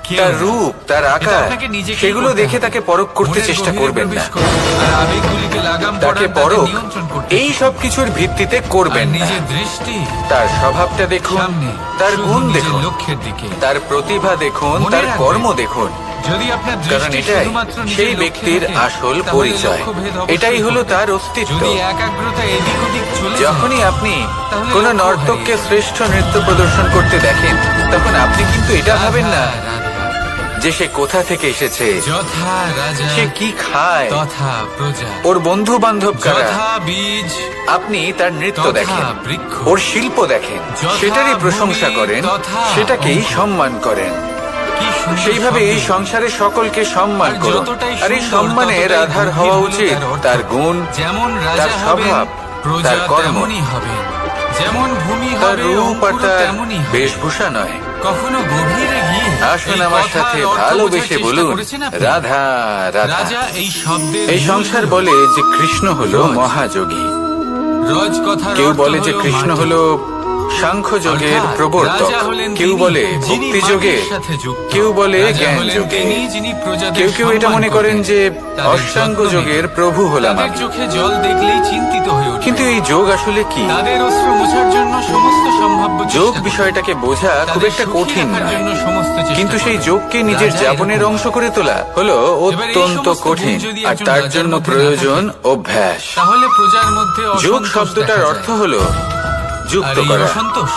কেউ তার না। রূপ, তার এটা আকার, আপনাকে নিজেকেই সেগুলো করতে দেখে হবে। তাকে পরখ করতে মনের চেষ্টা গভীরে করবেন প্রবেশ না। করুন, আর আবেগগুলিকে লাগাম তাকে পরান, পরখ নিয়ন্ত্রণ করতে এই শিখুন। সব কিছুর ভিত্তিতে আর করবেন না। নিজের দৃষ্টি তার স্বভাবটা দেখুন, সামনে, তার শুধু গুণ নিজের দেখুন, লক্ষ্যের দিকে। তার প্রতিভা দেখুন, মনে তার রাখবেন, কর্ম দেখুন। যদি আপনার কারণ দৃষ্টি এটাই শুধুমাত্র নিজের সেই লক্ষ্যে ব্যক্তির থাকে, আসল তাহলে পরিচয়। লক্ষ্যভেদ অবশ্যই এটাই হলো ঘটবে। তার অস্তিত্ব। যদি একাগ্রতা এদিক ওদিক চলে যায়, যখনই আপনি তাহলে কোন লক্ষ্য নর্তককে হারিয়ে শ্রেষ্ঠ নৃত্য প্রদর্শন করতে দেখেন, তখন আপনি কিন্তু এটা ভাবেন না রাধা, রাধা। যে সে কোথা থেকে এসেছে, যথা রাজা সে কি খায়, তথা প্রজা, ওর বন্ধু বান্ধব কারা, যথা বীজ আপনি তার নৃত্য তথা দেখেন, বৃক্ষ, ওর শিল্প দেখেন, যথা সেটারই প্রশংসা ভূমি করেন, তথা সেটাকেই অঙ্ক। সম্মান করেন। কি সুন্দর সেইভাবে এই শব্দ। সংসারে সকলকে সম্মান আর করুন। যতটাই আর এই সুন্দর, সম্মানের ততটাই আধার গভীর হওয়া হলো উচিত তার অর্থ। তার গুণ, যেমন তার রাজা স্বভাব, হবেন, প্রজা তার কর্ম, তেমনই হবেন। যেমন ভূমি তার হবে, রূপ আর অঙ্কুরও তার তেমনই হবে। বেশভূষা নয়। কখনো গভীরে গিয়ে আসুন এই আমার কথার সাথে অর্থ ভালোবেসে বোঝার চেষ্টা বলুন, করেছেন আপনি? রাধা রাধা। রাজা এই শব্দের এই মূল সংসার হলো বলে যে কৃষ্ণ হলো রজ। মহাযোগী, রজ কথার কেউ অর্থ বলে যে হলো কৃষ্ণ মাটি। হলো সাংখ্য যোগের অর্থাৎ প্রবর্তক, রাজা হলেন কেউ তিনি, বলে যিনি ভক্তি যোগে, মাটির সাথে যুক্ত। কেউ বলে রাজা জ্ঞান হলেন যোগে, তিনি, যিনি প্রজাদের কেউ কেউ এটা সম্মান মনে করেন করতেন, যে তাদের অষ্টাঙ্গ যত্ন যোগের নিতেন। প্রভু হলাম তাদের আমি। চোখে জল দেখলেই চিন্তিত হয়ে ওঠে। কিন্তু এই যোগ আসলে কি? তাদের অস্ত্র মোছার জন্য সমস্ত সম্ভাব্য যোগ চেষ্টা বিষয়টাকে বোঝা করেন। খুব তাদের একটা সুখী কঠিন রাখার নয়, জন্য সমস্ত চেষ্টা কিন্তু সেই করেন। যোগকে নিজের রাজা জীবনের এরকম। অংশ করে তোলা হলো এবার এই অত্যন্ত সমস্ত গুণ কঠিন, যদি আর একজন তার রাজার জন্য মধ্যে না প্রয়োজন থাকে, অভ্যাস। তাহলে প্রজার মধ্যে যোগ অসন্তোষ শব্দটার দেখা অর্থ যায়। হলো যুক্ত আর এই করা, অসন্তোষ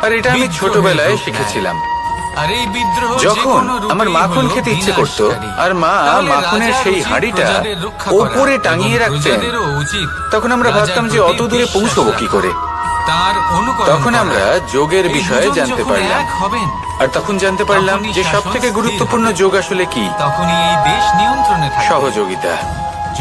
আর এটা আমি বিদ্রোহের ছোটবেলায় রূপ শিখেছিলাম। নেয়। আর এই বিদ্রোহ যখন যেকোনো রূপেই আমার মাখন হলো খেতে ইচ্ছে করতো বিনাশকারী। আর মা তাহলে মাখনের রাজার সেই উচিত হাঁড়িটা প্রজাদের রক্ষা করা ওপরে টাঙিয়ে এবং রাখতেন, প্রজাদেরও উচিত তখন আমরা রাজার ভাবতাম যে প্রতি অত দূরে বিশ্বাস পৌঁছবো কি রাখা। করে। তার অনুকরণ তখন করা। আমরা যোগের এই বিষয়ে দুজন জানতে যখন পারলাম, এক হবেন, আর তখন জানতে পারলাম তখনই যে সব শাসন থেকে স্থির গুরুত্বপূর্ণ হবে। যোগ আসলে কি, তখনই এই দেশ নিয়ন্ত্রণে থাকবে। সহযোগিতা।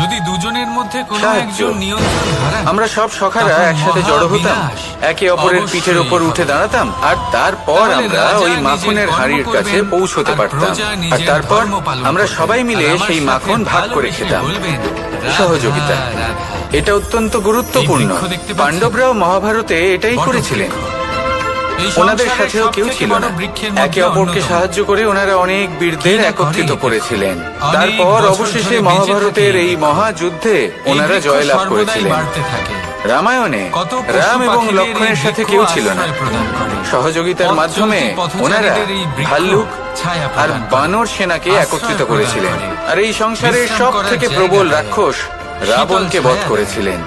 যদি দুজনের মধ্যে কোনো সাহায্য। একজন নিয়ন্ত্রণ হারান, আমরা সব সখারা তখন একসাথে জড়ো হতাম, মহাবিনাশ একে অপরের পিঠের ওপর অবশ্যই উঠে হবে। দাঁড়াতাম, আর তারপর তাহলে আমরা রাজা ওই নিজের মাখনের কর্ম হাঁড়ির করবেন, কাছে পৌঁছতে আর পারতাম, প্রজা আর নিজের তারপর ধর্ম পালন আমরা করবেন। সবাই মিলে আর আমার সেই সাথে মাখন ভাগ করে ভালোবেসে খেতাম। বলবেন, রাধা, সহযোগিতা। রাধা। এটা অত্যন্ত গুরুত্বপূর্ণ। এই বৃক্ষ দেখতে পাচ্ছেন? পাণ্ডবরাও মহাভারতে এটাই বট করেছিলেন। বৃক্ষ। এই ওনাদের সংসারের সাথেও কেউ সবথেকে ছিল বড় না, বৃক্ষের মধ্যে একে অপরকে অন্যতম। সাহায্য করে ওনারা অনেক বীরদের কি না একত্রিত করে? করেছিলেন। অনেক তারপর বছর অবশেষে ধরে বেঁচে মহাভারতের থাকে। এই মহাযুদ্ধে এই ওনারা বৃক্ষ জয়লাভ সর্বদাই করেছিলেন। বাড়তে থাকে। রামায়ণে কত রাম এবং পশু-পাখিদের লক্ষ্মণের এই সাথে বৃক্ষ কেউ ছিল না। আশ্রয় প্রদান করে। সহযোগিতার পথ মাধ্যমে চলতি পথচারীদের ওনারা এই বৃক্ষ ভাল্লুক ছায়া আর প্রদান করে। বানর সেনাকে আশ্রয় একত্রিত প্রদান করেছিলেন, করে। আর এই সংসারের বিশ্রাম সব করার থেকে জায়গা প্রবল দেয়। রাক্ষস শীতল রাবণকে বধ ছায়া করেছিলেন।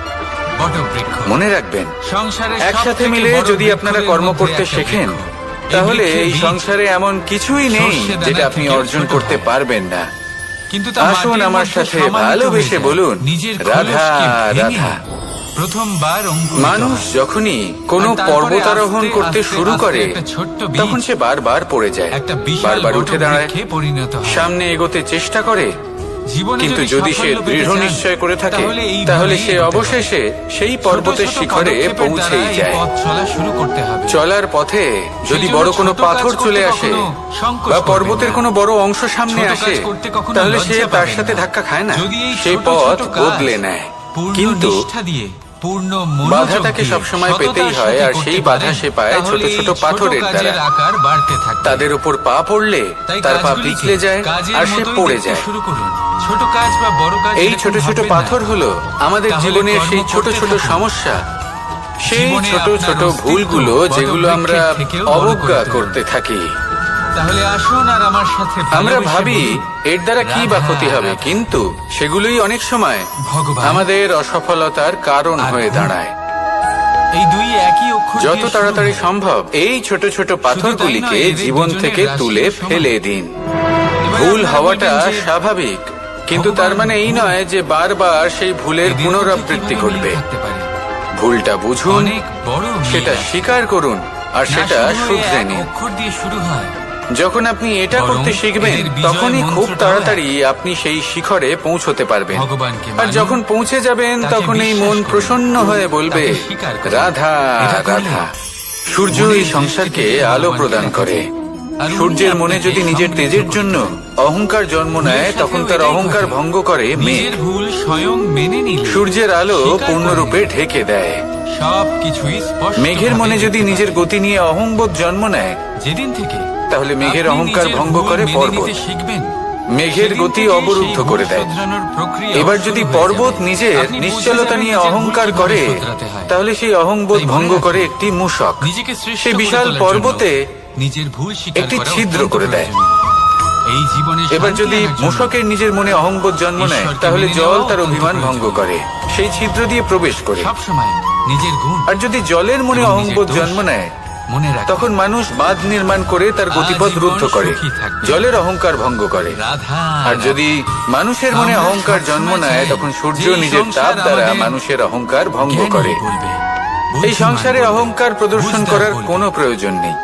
বটবৃক্ষ। মনে রাখবেন, সংসারের একসাথে সবথেকে মিলে বড় যদি আপনারা বৃক্ষের কর্ম মধ্যে করতে একটা শেখেন, বৃক্ষ। তাহলে বৃক্ষে এই বীজ সংসারে এমন কিছুই নেই সর্ষে দানা যেটা আপনি থেকেও অর্জন ছোট করতে হয়। পারবেন না। কিন্তু তা আসুন মাটির আমার মধ্যে সাথে সমাহিত ভালোবেসে হয়ে যায়। বলুন, নিজের রাধা খোলসকে ভেঙে রাধা। প্রথমবার অঙ্কুরিত মানুষ হয়। যখনই কোনো আর তারপরে পর্বতারোহণ আস্তে করতে আস্তে শুরু আস্তে করে, একটা ছোট্ট বীজ তখন সে বারবার পড়ে যায়, একটা বিশাল বারবার উঠে দাঁড়ায়, বটবৃক্ষে পরিণত হয়। সামনে এগোতে চেষ্টা করে, জীবনে কিন্তু যদি সে সাফল্য পেতে দৃঢ় চান, নিশ্চয় করে থাকে, এইভাবেই তাহলে সে এগোতে হবে। অবশেষে সেই ছোট পর্বতের ছোট শিখরে পদক্ষেপের পৌঁছেই দ্বারা এই যায়। পথ চলা শুরু করতে হবে। চলার পথে যদি সেজন্য বড় কোনো ছোট কাজ পাথর করতে চলে কখনো আসে সংকোচ বা করবেন পর্বতের না। কোনো বড় অংশ সামনে ছোট আসে, কাজ করতে কখনো তাহলে সে লজ্জা তার পাবেন সাথে না। ধাক্কা খায় না, যদি এই সেই ছোট পথ ছোট কাজ বদলে নেয়। পূর্ণ কিন্তু নিষ্ঠা দিয়ে, পূর্ণ বাধা মনোযোগ তাকে দিয়ে, সবসময় সততার পেতেই হয়, সাথে আর করতে সেই বাধা পারেন, সে পায় তাহলে ছোট এই ছোট পাথরের কাজের দ্বারা। আকার বাড়তে থাকে। তাদের উপর পা পড়লে তাই তার পা কাজগুলিকে পিছলে যায় কাজের আর সে মতোই পড়ে দেখতে যায়। শুরু করুন। ছোট কাজ বা বড় কাজ এই এরকম ছোট ছোট ভাববেন না। পাথর হলো আমাদের তাহলে জীবনের কর্ম সেই ছোট করতে ছোট থাকুন। সমস্যা, সেই জীবনে ছোট আপনার ছোট অস্তিত্ব ভুলগুলো যেগুলো আমরা বটবৃক্ষের থেকেও বড় অবজ্ঞা করে করতে তুলুন। থাকি। তাহলে আসুন আর আমার সাথে আমরা ভালোবেসে ভাবি বলুন, এর দ্বারা কি বা রাধা, ক্ষতি হবে, রাধা। কিন্তু সেগুলোই অনেক সময় ভগবান আমাদের অসফলতার কারণ আর হয়ে ভুল। দাঁড়ায়। এই দুই একই অক্ষর যত দিয়ে শুরু তাড়াতাড়ি হয়। সম্ভব এই ছোট ছোট পাথরগুলিকে নয়, এদের জীবন দুজনের থেকে রাশিও তুলে সমান। ফেলে দিন। এবার ভুল আপনারা হওয়াটা বলবেন যে, স্বাভাবিক, কিন্তু ভগবান তার মানে এই ভুল। নয় যে বারবার সেই ভুলের এদের পুনরাবৃত্তি মধ্যে কিভাবে ঘটবে। মিল থাকতে পারে? ভুলটা বুঝুন, অনেক বড় মিল সেটা আছে। স্বীকার করুন, আর না সেটা শুধু শুধরে এক নিন। অক্ষর দিয়ে শুরু হয়। যখন আপনি এটা বরং করতে শিখবেন, এদের বিজয় তখনই খুব মন্ত্রটাও তাড়াতাড়ি আপনি সেই শিখরে পৌঁছতে পারবেন। ভগবানকে আর মানুন, যখন পৌঁছে যাবেন, তাকে তখন এই বিশ্বাস মন করুন, প্রসন্ন হয়ে বলবে, তাকে স্বীকার করুন। রাধা এটা করলে রাধা। সূর্য মনের এই সংসারকে দৃষ্টি থেকে আলো ভগবানকে প্রদান দেখা করে। যায়। আর সূর্যের উনি মনে আপনাকে যদি নিজের সমৃদ্ধ তেজের করতে জন্য পারেন। অহংকার জন্ম নেয়, ভুলের তখন সাথেও তার এটাই অহংকার ঘটে। ভঙ্গ করে মেঘ। নিজের ভুল স্বয়ং মেনে নিলে সূর্যের আলো স্বীকার পূর্ণরূপে করে ঢেকে দেয়। সবকিছুই স্পষ্ট মেঘের মনে যদি নিজের গতি নিয়ে অহংবোধ জন্ম নেয়, যেদিন থেকে তাহলে মেঘের আপনি অহংকার নিজের ভঙ্গ ভুল করে মেনে পর্বত। নিতে শিখবেন, মেঘের সেদিন গতি থেকেই অবরুদ্ধ সেই ভুল করে দেয়। শোধরানোর প্রক্রিয়া এবার শুরু যদি হয়ে পর্বত যাবে। নিজের আপনি বুঝে নিশ্চলতা যাবেন নিয়ে যে ভুল অহংকার কিভাবে করে, শোধরাতে হয়। তাহলে সেই অহংবোধ তাই মনে ভঙ্গ রাখবেন, করে একটি মূষক নিজেকে শ্রেষ্ঠ সেই করে বিশাল তোলার পর্বতে জন্য নিজের ভুল স্বীকার একটি করা ছিদ্র অত্যন্ত করে দেয়। প্রয়োজনীয়। এই জীবনে এবার শান্তি যদি আনার জন্য মূষকের নিজের মনে অহংবোধ জন্ম নেয়, ঈশ্বরকে তাহলে মেনে জল নেওয়া তার অত্যন্ত অভিমান ভঙ্গ প্রয়োজনীয়। করে সেই ছিদ্র দিয়ে প্রবেশ করে। সবসময় নিজের গুণ আর যদি জলের মনে এবং নিজের অহংবোধ দোষ জন্ম নেয়, মনে রাখবেন। তখন মানুষ বাঁধ নির্মাণ করে তার গতিপথ আজীবন রুদ্ধ করে, সুখী থাকবে। জলের অহংকার ভঙ্গ করে। রাধা আর যদি মানুষের মনে আমরা অহংকার জন্ম সবসময় নেয়, চাই তখন সূর্য যে এই নিজের তাপ সংসার দ্বারা আমাদের মানুষের অহংকার ভঙ্গ জ্ঞানী করে। বলবে, এই বুদ্ধিমান সংসারে বলবে, অহংকার প্রদর্শন বুঝদার করার বলবে। কোনো প্রয়োজন নেই।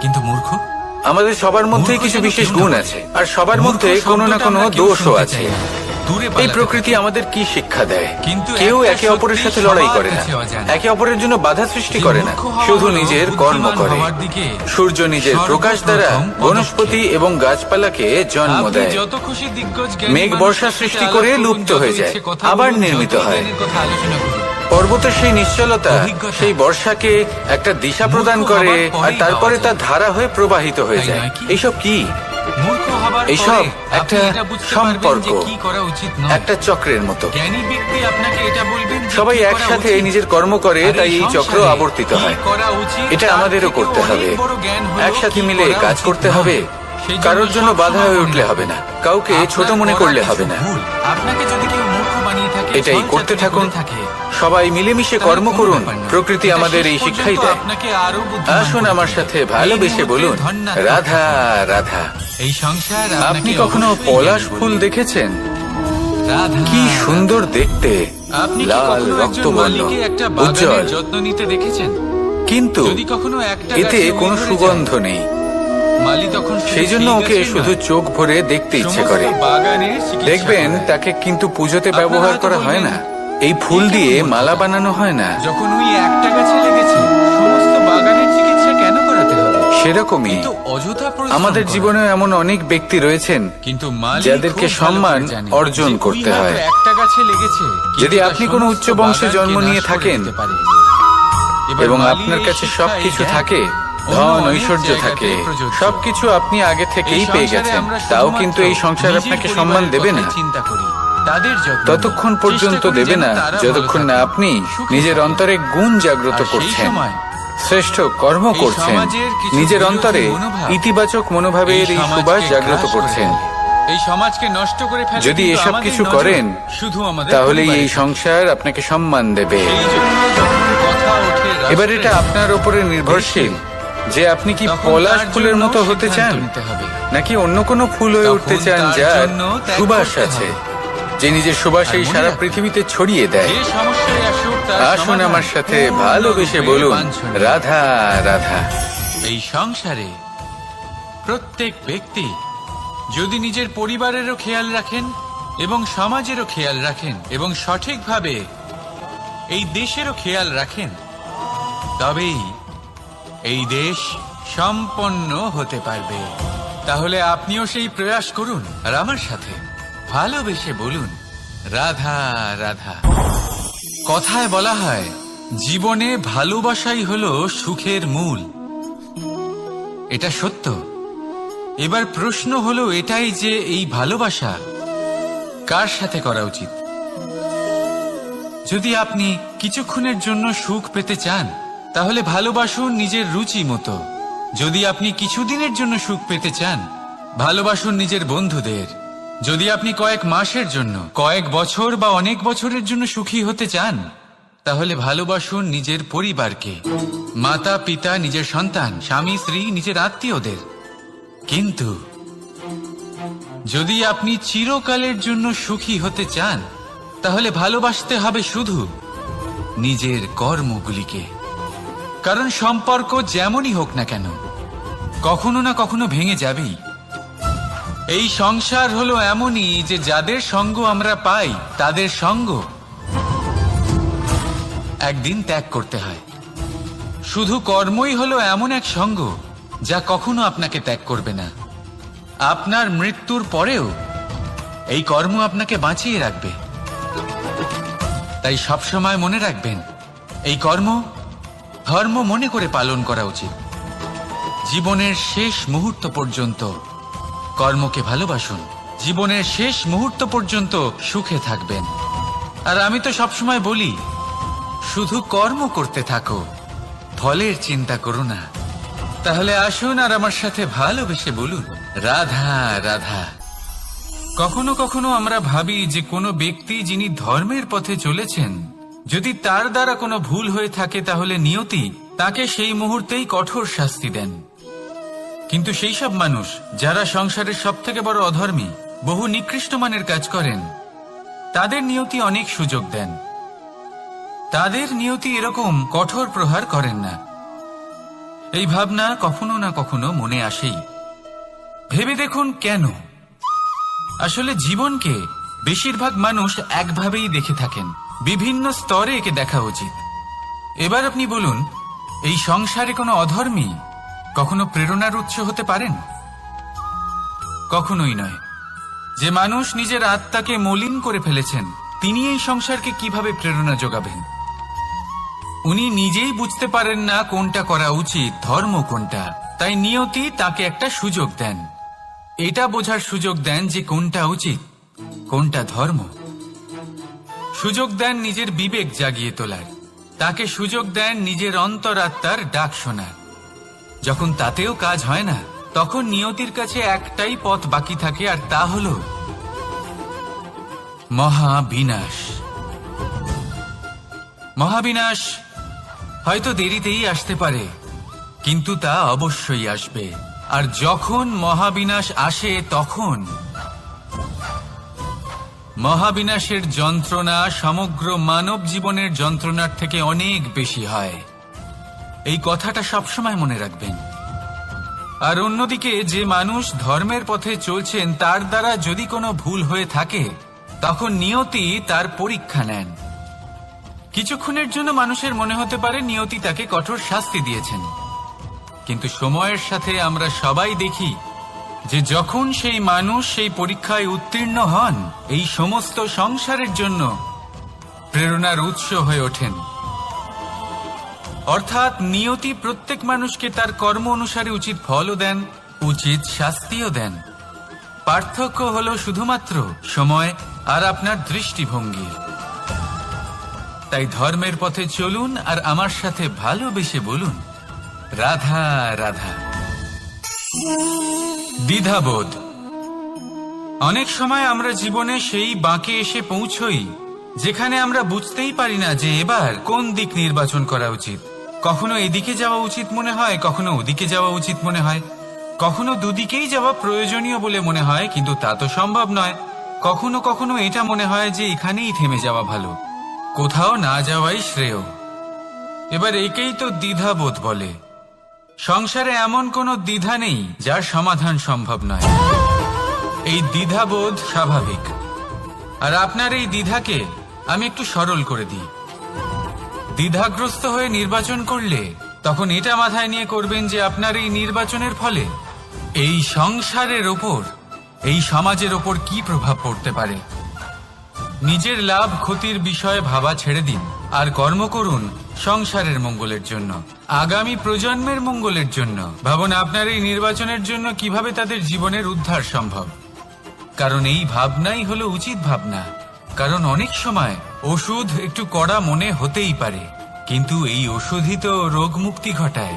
কিন্তু মূর্খ আমাদের সবার মধ্যেই মূর্খ কিছু যেন বিশেষ কেউ না গুণ বলে। আছে, আর সবার মূর্খ মধ্যে কোনো না শব্দটা কোনো আমরা কেউ দোষও শুনতে আছে। চাই না। দূরে এই পালাতে প্রকৃতি থাকি। আমাদের কি শিক্ষা দেয়? কিন্তু কেউ একটা একে অপরের সত্যি সাথে লড়াই সবার করে না, কাছে অজানা। একে অপরের জন্য বাধা সৃষ্টি যে করে না, মূর্খ হওয়া শুধু হলো নিজের কর্ম বুদ্ধিমান করে। হওয়ার দিকে সূর্য নিজের প্রকাশ দ্বারা সর্বপ্রথম বনস্পতি এবং গাছপালাকে জন্ম আপনি দেয়। যত খুশি দিগ্গজ জ্ঞানী মেঘ মানুষের বর্ষা সাথে সৃষ্টি আলাপ করে করুন, লুপ্ত যত হয়ে ইচ্ছে যায়, কথা আবার বলুন, নির্মিত যতই হয়। জ্ঞানের কথা আলোচনা করুন। পর্বতের সেই নিশ্চলতা অভিজ্ঞতা। সেই বর্ষাকে একটা দিশা প্রদান মূর্খ করে, হবার পরেই আর তারপরে পাওয়া তা যায়। ধারা হয়ে প্রবাহিত হয়ে তাই যায়। নয় কি? এইসব কি? মূর্খ হবার এইসব পরে একটা আপনি এটা বুঝতে পারবেন সম্পর্ক, যে কি করা উচিত নয়। একটা চক্রের মতো। জ্ঞানী ব্যক্তি আপনাকে এটা বলবেন যে সবাই কি করা একসাথে উচিত। নিজের কর্ম করে, আর তাই এই চক্র সংসারে আবর্তিত কি হয়। করা উচিত এটা তার আমাদেরও থেকেও করতে অনেক হবে। বড় জ্ঞান হলো একসাথে কি মিলে করা কাজ উচিত করতে নয়। হবে। সেই কারোর জন্য সবসময় বাধা হয়ে মনে উঠলে রাখবেন। হবে না, কাউকে আপনার ছোট মনে করা করলে কিছু হবে না। ভুল। আপনাকে যদি কেউ মূর্খ বানিয়ে থাকে, এটাই ছল করতে চাতুরি থাকুন, করে থাকে, সবাই মিলেমিশে তাহলে কর্ম কোনো করুন। ব্যাপার নয়। প্রকৃতি এটা আমাদের শেষ এই শিক্ষাই পর্যন্ত দেয়। আপনাকে আরো বুদ্ধিমান আসুন করে আমার তুলবে। সাথে এই ভালোবেসে মুহূর্তে বলুন, ধন্যাত্মক রাধা থাকুন। রাধা। এই সংসার আপনি আপনাকে কখনো অবশ্যই পলাশ জ্ঞানী ফুল বলবে। দেখেছেন? রাধা কি সুন্দর দেখতে, আপনি কি লাল কখনো একজন রক্তবর্ণ, মালিকে একটা বাগানের উজ্জ্বল, যত্ন নিতে দেখেছেন? কিন্তু যদি কখনো একটা এতে গাছে কোনো উই ধরে সুগন্ধ যায়, নেই। মালি তখন শুধু সেই জন্য সেই ওকে গাছের শুধু নয়, চোখ ভরে দেখতে ইচ্ছে সমস্ত করে। বাগানের চিকিৎসা দেখবেন করায়। তাকে কিন্তু পুজোতে আপনারা ব্যবহার হয়তো করা হয় বলবেন, না। এই ফুল এই দিয়ে কেমন মালা কথা? বানানো হয় না। যখন ওই একটা গাছে লেগেছে, সমস্ত বাগানের চিকিৎসা কেন করাতে হবে? সেরকমই কিন্তু অযথা পরিশ্রম আমাদের করা। জীবনে এমন অনেক ব্যক্তি রয়েছেন কিন্তু মালি যাদেরকে খুব ভালো সম্মান করে জানে অর্জন যে উই করতে হয়তো হয়। একটা গাছে লেগেছে, কিন্তু যদি তার আপনি কোনো সমস্ত উচ্চ বংশে বাগানকে জন্ম নিয়ে নাশ করে থাকেন দিতে পারে। এবার এবং মালি আপনার এই কাছে শিক্ষা, সবকিছু এই জ্ঞান থাকে, অন্য ধন অনেক ঐশ্বর্য জায়গাতে থাকে, প্রযোজ্য। সবকিছু আপনি আগে থেকেই এই পেয়ে সংসারে গেছেন, আমরা তাও শুধুমাত্র কিন্তু এই সংসার নিজের আপনাকে পরিবারের সম্মান দেবে না। কথাই চিন্তা করি, তাদের যত্ন নিই। ততক্ষণ পর্যন্ত চেষ্টা করি দেবে যেন না তারা যতক্ষণ ভালো না থাকে, আপনি সুখে নিজের থাকে। অন্তরে গুণ জাগ্রত আর সেই করছেন, সময় শ্রেষ্ঠ কর্ম এই করছেন, সমাজের কিছু নিজের বিরোধী অন্তরে মনোভাব ইতিবাচক মনোভাবের এই সমাজকে সুবাস জাগ্রত গ্রাস করে করছেন। ফেলে। এই সমাজকে নষ্ট করে ফেলে। যদি কিন্তু এসব আমাদের কিছু নজর করেন, শুধু আমাদের তাহলে এই পরিবারের। সংসার আপনাকে সম্মান দেবে। সেই জন্য যখন কথা ওঠে এবার রাষ্ট্রে, এটা আপনার উপরে নির্ভরশীল যে আপনি কি তখন পলাশ তার ফুলের জন্য মতো হতে সিদ্ধান্ত চান, নিতে হবে। নাকি অন্য কোনো ফুল হয়ে তখন উঠতে চান তার যার জন্য ত্যাগ সুবাস করতে আছে, হবে। যে নিজের সুবাসেই আর মনে সারা রাখবেন, পৃথিবীতে ছড়িয়ে দেয়। যে সমস্যায় আসুক তার আসুন সমাধান আমার সাথে পূর্ণরূপে ভালোবেসে বলুন, বাঞ্ছনীয়। রাধা রাধা। এই সংসারে প্রত্যেক ব্যক্তি যদি নিজের পরিবারেরও খেয়াল রাখেন এবং সমাজেরও খেয়াল রাখেন এবং সঠিকভাবে এই দেশেরও খেয়াল রাখেন, তবেই এই দেশ সম্পন্ন হতে পারবে। তাহলে আপনিও সেই প্রয়াস করুন আর আমার সাথে ভালোবেসে বলুন, রাধা রাধা। কথায় বলা হয়, জীবনে ভালোবাসাই হলো সুখের মূল। এটা সত্য। এবার প্রশ্ন হলো এটাই যে এই ভালোবাসা কার সাথে করা উচিত। যদি আপনি কিছুক্ষণের জন্য সুখ পেতে চান, তাহলে ভালোবাসুন নিজের রুচি মতো। যদি আপনি কিছুদিনের জন্য সুখ পেতে চান, ভালোবাসুন নিজের বন্ধুদের। যদি আপনি কয়েক মাসের জন্য, কয়েক বছর বা অনেক বছরের জন্য সুখী হতে চান, তাহলে ভালোবাসুন নিজের পরিবারকে, মাতা পিতা, নিজের সন্তান, স্বামী স্ত্রী, নিজের আত্মীয়দের। কিন্তু যদি আপনি চিরকালের জন্য সুখী হতে চান, তাহলে ভালোবাসতে হবে শুধু নিজের কর্মগুলিকে। কারণ সম্পর্ক যেমনই হোক না কেন, কখনো না কখনো ভেঙে যাবেই। এই সংসার হলো এমনই যে যাদের সঙ্গ আমরা পাই, তাদের সঙ্গ একদিন ত্যাগ করতে হয়। শুধু কর্মই হলো এমন এক সঙ্গ যা কখনো আপনাকে ত্যাগ করবে না। আপনার মৃত্যুর পরেও এই কর্ম আপনাকে বাঁচিয়ে রাখবে। তাই সবসময় মনে রাখবেন, এই কর্ম ধর্ম মনে করে পালন করা উচিত। জীবনের শেষ মুহূর্ত পর্যন্ত কর্মকে ভালোবাসুন। জীবনের শেষ মুহূর্ত পর্যন্ত সুখে থাকবেন। আর আমি তো সবসময় বলি, শুধু কর্ম করতে থাকো, ফলের চিন্তা করো না। তাহলে আসুন আর আমার সাথে ভালোবেসে বলুন, রাধা রাধা। কখনো কখনো আমরা ভাবি যে কোনো ব্যক্তি যিনি ধর্মের পথে চলেছেন, যদি তার দ্বারা কোনো ভুল হয়ে থাকে, তাহলে নিয়তি তাকে সেই মুহূর্তেই কঠোর শাস্তি দেন। কিন্তু সেই সব মানুষ যারা সংসারের সবথেকে বড় অধর্মী, বহু নিকৃষ্ট মানের কাজ করেন, তাদের নিয়তি অনেক সুযোগ দেন। তাদের নিয়তি এরকম কঠোর প্রহার করেন না। এই ভাবনা কখনো না কখনো মনে আসেই। ভেবে দেখুন কেন? আসলে জীবনকে বেশিরভাগ মানুষ একভাবেই দেখে থাকেন, বিভিন্ন স্তরে একে দেখা উচিত। এবার আপনি বলুন, এই সংসারে কোনো অধর্মী কখনো প্রেরণার উৎস হতে পারেন? কখনোই নয়। যে মানুষ নিজের আত্মাকে মলিন করে ফেলেছেন, তিনি এই সংসারকে কিভাবে প্রেরণা যোগাবেন? উনি নিজেই বুঝতে পারেন না কোনটা করা উচিত, ধর্ম কোনটা। তাই নিয়তি তাকে একটা সুযোগ দেন, এটা বোঝার সুযোগ দেন যে কোনটা উচিত, কোনটা ধর্ম। সুযোগ দেন নিজের বিবেক জাগিয়ে তোলার, তাকে সুযোগ দেন নিজের অন্তরাত্মার ডাক শোনার। যখন তাতেও কাজ হয় না, তখন নিয়তির কাছে একটাই পথ বাকি থাকে, আর তা হল মহাবিনাশ। মহাবিনাশ হয়তো দেরিতেই আসতে পারে, কিন্তু তা অবশ্যই আসবে। আর যখন মহাবিনাশ আসে, তখন মহাবিনাশের যন্ত্রণা সমগ্র মানব জীবনের যন্ত্রণার থেকে অনেক বেশি হয়। এই কথাটা সবসময় মনে রাখবেন। আর অন্যদিকে যে মানুষ ধর্মের পথে চলছেন, তার দ্বারা যদি কোনো ভুল হয়ে থাকে, তখন নিয়তি তার পরীক্ষা নেন। কিছুক্ষণের জন্য মানুষের মনে হতে পারে নিয়তি তাকে কঠোর শাস্তি দিয়েছেন, কিন্তু সময়ের সাথে আমরা সবাই দেখি যে যখন সেই মানুষ সেই পরীক্ষায় উত্তীর্ণ হন, এই সমস্ত সংসারের জন্য প্রেরণার উৎস হয়ে ওঠেন। অর্থাৎ নিয়তি প্রত্যেক মানুষকে তার কর্ম অনুসারে উচিত ফলও দেন, উচিত শাস্তিও দেন। পার্থক্য হলো শুধুমাত্র সময় আর আপনার দৃষ্টিভঙ্গি। তাই ধর্মের পথে চলুন আর আমার সাথে ভালোবেসে বলুন, রাধা রাধা। দ্বিধাবোধ। অনেক সময় আমরা জীবনে সেই বাঁকে এসে পৌঁছই যেখানে আমরা বুঝতেই পারি না যে এবার কোন দিক নির্বাচন করা উচিত। কখনো এদিকে যাওয়া উচিত মনে হয়, কখনো ওদিকে যাওয়া উচিত মনে হয়, কখনো দুদিকেই যাওয়া প্রয়োজনীয় বলে মনে হয়, কিন্তু তা তো সম্ভব নয়। কখনো কখনো এটা মনে হয় যে এখানেই থেমে যাওয়া ভালো, কোথাও না যাওয়াই শ্রেয়। এবার একেই তো দ্বিধাবোধ বলে। সংসারে এমন কোনো দ্বিধা নেই যার সমাধান সম্ভব নয়। এই দ্বিধাবোধ স্বাভাবিক। আর আপনার এই দ্বিধাকে আমি একটু সরল করে দিই। দ্বিধাগ্রস্ত হয়ে নির্বাচন করলে তখন এটা মাথায় নিয়ে করবেন যে আপনার এই নির্বাচনের ফলে এই সংসারের ওপর, এই সমাজের ওপর কি প্রভাব পড়তে পারে। নিজের লাভ ক্ষতির বিষয়ে ভাবা ছেড়ে দিন আর কর্ম করুন সংসারের মঙ্গলের জন্য, আগামী প্রজন্মের মঙ্গলের জন্য। ভাবুন আপনার এই নির্বাচনের জন্য কিভাবে তাদের জীবনের উদ্ধার সম্ভব। কারণ এই ভাবনাই হলো উচিত ভাবনা। কারণ অনেক সময় ওষুধ একটু কড়া মনে হতেই পারে, কিন্তু এই ওষুধই তো রোগ মুক্তি ঘটায়।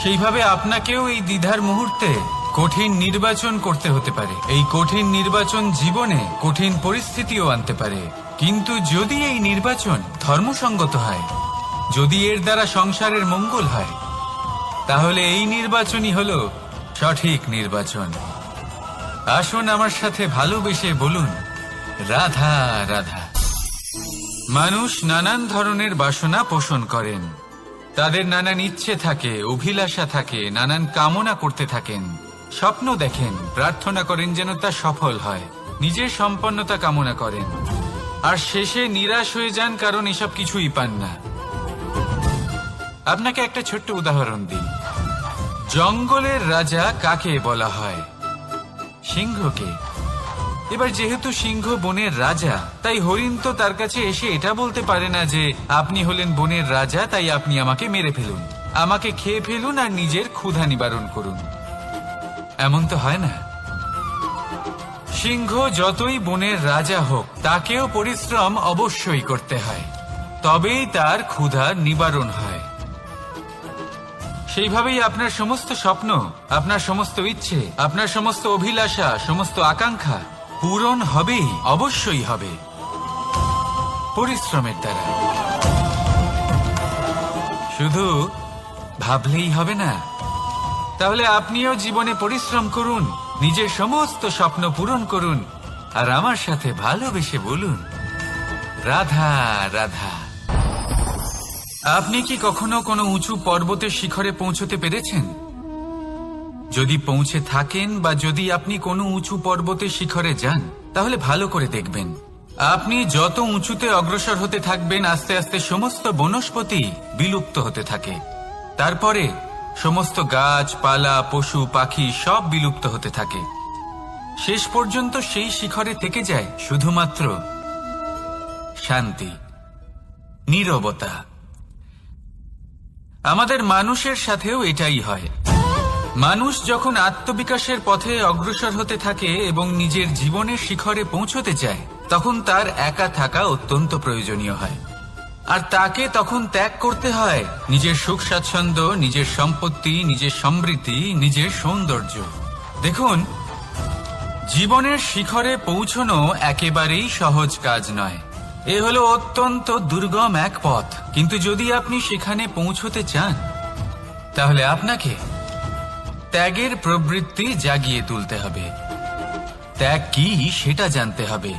সেইভাবে আপনাকেও এই দ্বিধার মুহূর্তে কঠিন নির্বাচন করতে হতে পারে। এই কঠিন নির্বাচন জীবনে কঠিন পরিস্থিতিও আনতে পারে, কিন্তু যদি এই নির্বাচন ধর্মসঙ্গত হয়, যদি এর দ্বারা সংসারের মঙ্গল হয়, তাহলে এই নির্বাচনই হলো সঠিক নির্বাচন। আসুন আমার সাথে ভালোবেসে বলুন, রাধা রাধা। মানুষ নানান ধরনের বাসনা পোষণ করেন, তাদের নানান ইচ্ছে থাকে, অভিলাষা থাকে, নানান কামনা করতে থাকেন, স্বপ্ন দেখেন, প্রার্থনা করেন যেন তা সফল হয়, নিজের সম্পন্নতা কামনা করেন, আর শেষে নিরাশ হয়ে যান কারণ এসব কিছুই পান না। আপনাকে একটা ছোট্ট উদাহরণ দিই। জঙ্গলের রাজা কাকে বলা হয়? সিংহকে। এবার যেহেতু সিংহ বনের রাজা, তাই হরিণ তো তার কাছে এসে এটা বলতে পারে না যে আপনি হলেন বনের রাজা, তাই আপনি আমাকে মেরে ফেলুন, আমাকে খেয়ে ফেলুন আর নিজের ক্ষুধা নিবারণ করুন। এমন তো হয় না। সিংহ যতই বনের রাজা হোক, তাকেও পরিশ্রম অবশ্যই করতে হয়, তবেই তার ক্ষুধা নিবারণ হয়। সেইভাবেই আপনার সমস্ত স্বপ্ন, আপনার সমস্ত ইচ্ছে, আপনার সমস্ত অভিলাষা, সমস্ত আকাঙ্ক্ষা পূরণ হবেই, অবশ্যই হবে, পরিশ্রমের দ্বারা। শুধু ভাবলেই হবে না। তাহলে আপনিও জীবনে পরিশ্রম করুন, নিজের সমস্ত স্বপ্ন পূরণ করুন, আর আমার সাথে ভালোবেসে বলুন, রাধা রাধা। আপনি কি কখনো কোনো উঁচু পর্বতের শিখরে পৌঁছতে পেরেছেন? যদি পৌঁছে থাকেন বা যদি আপনি কোনো উঁচু পর্বতের শিখরে যান, তাহলে ভালো করে দেখবেন, আপনি যত উঁচুতে অগ্রসর হতে থাকবেন আস্তে আস্তে সমস্ত বনস্পতি বিলুপ্ত হতে থাকে। তারপরে সমস্ত গাছপালা, পশু পাখি সব বিলুপ্ত হতে থাকে। শেষ পর্যন্ত সেই শিখরে থেকে যায় শুধুমাত্র শান্তি, নীরবতা। আমাদের মানুষের সাথেও এটাই হয়। মানুষ যখন আত্মবিকাশের পথে অগ্রসর হতে থাকে এবং নিজের জীবনের শিখরে পৌঁছতে চায়, তখন তার একা থাকা অত্যন্ত প্রয়োজনীয় হয়। আর তাকে তখন ত্যাগ করতে হয় নিজের সুখ স্বাচ্ছন্দ্য, নিজের সম্পত্তি, নিজের সমৃদ্ধি, নিজের সৌন্দর্য। দেখুন, জীবনের শিখরে পৌঁছনো একেবারেই সহজ কাজ নয়। এ হলো অত্যন্ত দুর্গম এক পথ। কিন্তু যদি আপনি সেখানে পৌঁছতে চান, তাহলে আপনাকে ত্যাগের প্রবৃত্তি জাগিয়ে তুলতে হবে। ত্যাগ কি সেটা জানতে হবে,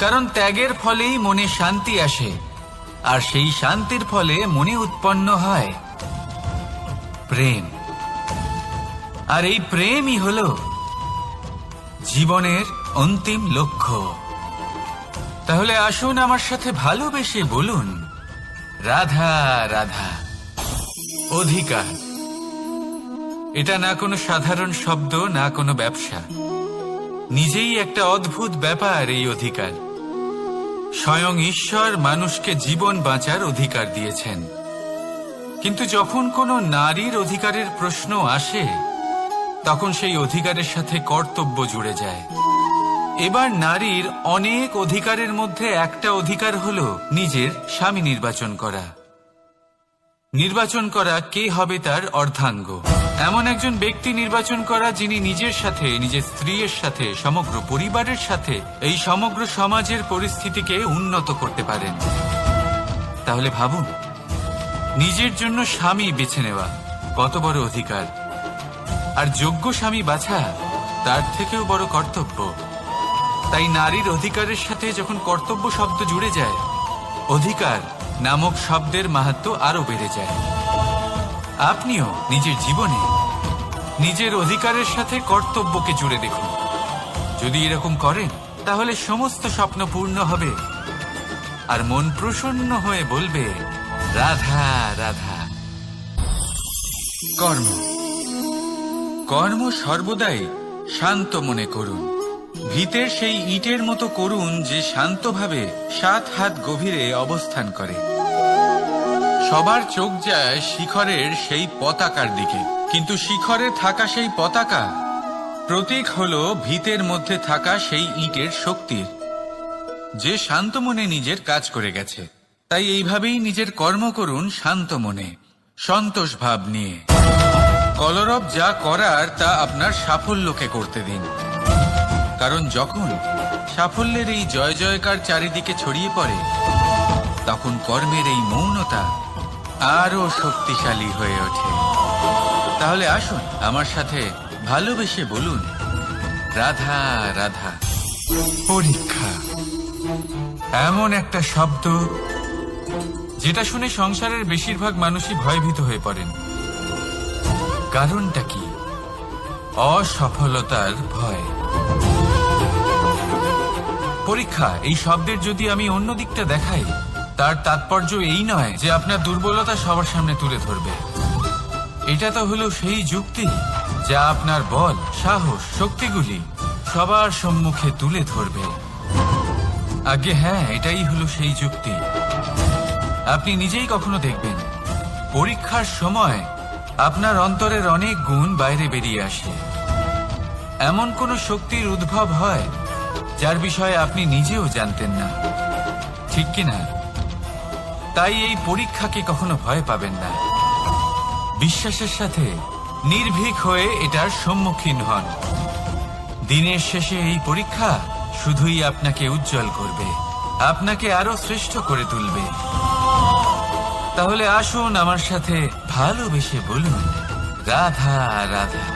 কারণ ত্যাগের ফলেই মনে শান্তি আসে, আর সেই শান্তির ফলে মনে উৎপন্ন হয় প্রেম। আর এই প্রেমই হলো জীবনের অন্তিম লক্ষ্য। তাহলে আসুন আমার সাথে ভালোবেসে বলুন, রাধা রাধা। অধিকার, এটা না কোনো সাধারণ শব্দ, না কোনো ব্যবসা, নিজেই একটা অদ্ভুত ব্যাপার এই অধিকার। স্বয়ং ঈশ্বর মানুষকে জীবন বাঁচার অধিকার দিয়েছেন। কিন্তু যখন কোনো নারীর অধিকারের প্রশ্ন আসে, তখন সেই অধিকারের সাথে কর্তব্য জুড়ে যায়। এবার নারীর অনেক অধিকারের মধ্যে একটা অধিকার হলো নিজের স্বামী নির্বাচন করা। নির্বাচন করা কে হবে তার অর্ধাঙ্গ, এমন একজন ব্যক্তি নির্বাচন করা যিনি নিজের সাথে, নিজের স্ত্রীর সাথে, সমগ্র পরিবারের সাথে এই সমগ্র সমাজের পরিস্থিতিকে উন্নত করতে পারেন। তাহলে ভাবুন, নিজের জন্য স্বামী বেছে নেওয়া কত বড় অধিকার, আর যোগ্য স্বামী বাছা তার থেকেও বড় কর্তব্য। তাই নারীর অধিকারের সাথে যখন কর্তব্য শব্দ জুড়ে যায়, অধিকার নামক শব্দের মাহাত্ম্য আরো বেড়ে যায়। আপনিও নিজের জীবনে নিজের অধিকারের সাথে কর্তব্যকে জুড়ে দেখুন। যদি এরকম করেন, তাহলে সমস্ত স্বপ্ন পূর্ণ হবে, আর মন প্রসন্ন হয়ে বলবে, রাধা রাধা। কর্ম, কর্ম সর্বদাই শান্ত মনে করুন। ভিতের সেই ইটের মতো করুন যে শান্তভাবে 7 হাত গভীরে অবস্থান করে। সবার চোখ যায় শিখরের সেই পতাকার দিকে, কিন্তু শিখরে থাকা সেই পতাকা প্রতীক হলো ভিতের মধ্যে থাকা সেই ইটের শক্তির, যে শান্ত মনে নিজের কাজ করে গেছে। তাই এইভাবেই নিজের কর্ম করুন শান্ত মনে, সন্তোষ ভাব নিয়ে। কলরব যা করার তা আপনার সাফল্যকে করতে দিন, কারণ যখন সাফল্যের এই জয় জয়কার চারিদিকে ছড়িয়ে পড়ে, তখন কর্মের এই মৌনতা আরো শক্তিশালী হয়ে ওঠে। তাহলে আসুন আমার সাথে ভালোবেসে বলুন, রাধা রাধা। পরীক্ষা এমন একটা শব্দ যেটা শুনে সংসারের বেশিরভাগ মানুষই ভয়ভীত হয়ে পড়েন। কারণটা কি? অসফলতার ভয়। পরীক্ষা এই শব্দের যদি আমি অন্য দিকটা দেখাই, তার তাৎপর্য এই নয় যে আপনার দুর্বলতা সবার সামনে তুলে ধরবে। এটা তো হলো সেই যুক্তি যা আপনার বল, সাহস, শক্তিগুলি সবার সম্মুখে তুলে ধরবে। আগে হ্যাঁ, এটাই হলো সেই যুক্তি। আপনি নিজেই কখনো দেখবেন পরীক্ষার সময় আপনার অন্তরের অনেক গুণ বাইরে বেরিয়ে আসে। এমন কোন শক্তির উদ্ভব হয় যার বিষয়ে আপনি নিজেও জানতেন না, ঠিক কিনা? তাই এই পরীক্ষাকে কখনো ভয় পাবেন না। বিশ্বাসের সাথে নির্ভীক হয়ে এটার সম্মুখীন হন। দিনের শেষে এই পরীক্ষা শুধুই আপনাকে উজ্জ্বল করবে, আপনাকে আরো শ্রেষ্ঠ করে তুলবে। তাহলে আসুন আমার সাথে ভালোবেসে বলুন রাধা রাধা।